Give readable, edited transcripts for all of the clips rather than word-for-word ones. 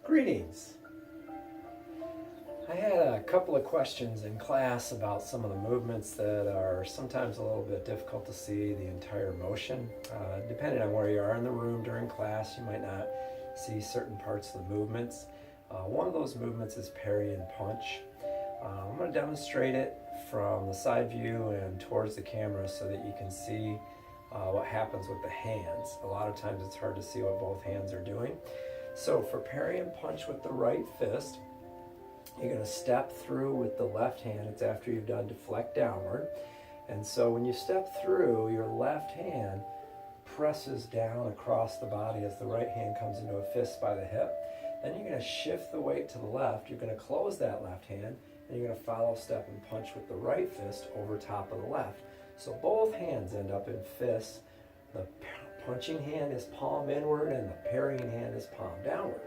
Greetings. I had a couple of questions in class about some of the movements that are sometimes a little bit difficult to see the entire motion. Depending on where you are in the room during class, you might not see certain parts of the movements. One of those movements is parry and punch. I'm going to demonstrate it from the side view and towards the camera so that you can see what happens with the hands. A lot of times it's hard to see what both hands are doing. So for parry and punch with the right fist, you're going to step through with the left hand. It's after you've done deflect downward. And so when you step through, your left hand presses down across the body as the right hand comes into a fist by the hip. Then you're going to shift the weight to the left. You're going to close that left hand, and you're going to follow step and punch with the right fist over top of the left. So both hands end up in fists. The punching hand is palm inward, and the parrying hand is palm downward.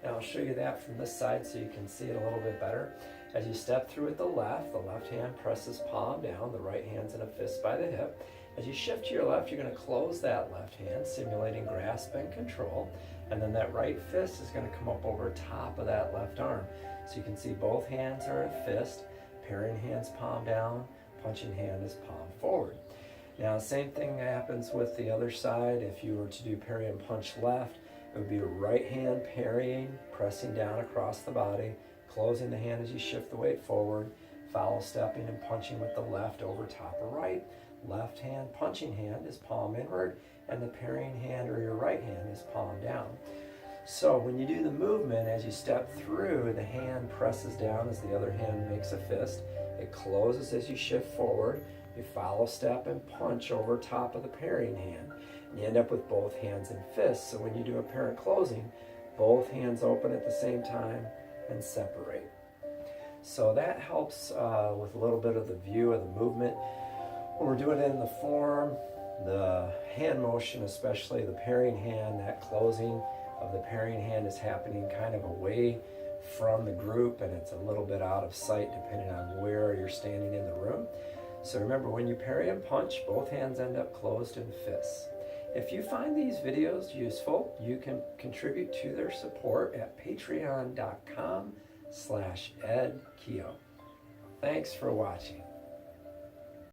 Now I'll show you that from this side so you can see it a little bit better. As you step through with the left hand presses palm down, the right hand's in a fist by the hip. As you shift to your left, you're going to close that left hand, simulating grasp and control. And then that right fist is going to come up over top of that left arm. So you can see both hands are a fist, parrying hand's palm down, punching hand is palm forward. Now same thing happens with the other side. If you were to do parry and punch left, it would be a right hand parrying, pressing down across the body, closing the hand as you shift the weight forward, follow stepping and punching with the left over top of right. Left hand punching hand is palm inward, and the parrying hand or your right hand is palm down. So when you do the movement, as you step through, the hand presses down as the other hand makes a fist. It closes as you shift forward. You follow step and punch over top of the parrying hand. And you end up with both hands in fists. So when you do a parent closing, both hands open at the same time and separate. So that helps with a little bit of the view of the movement. When we're doing it in the form, the hand motion, especially the parrying hand, that closing of the parrying hand is happening kind of away from the group, and it's a little bit out of sight depending on where you're standing in the room. So remember, when you parry and punch, both hands end up closed in fists. If you find these videos useful, you can contribute to their support at patreon.com/edkeo. Thanks for watching.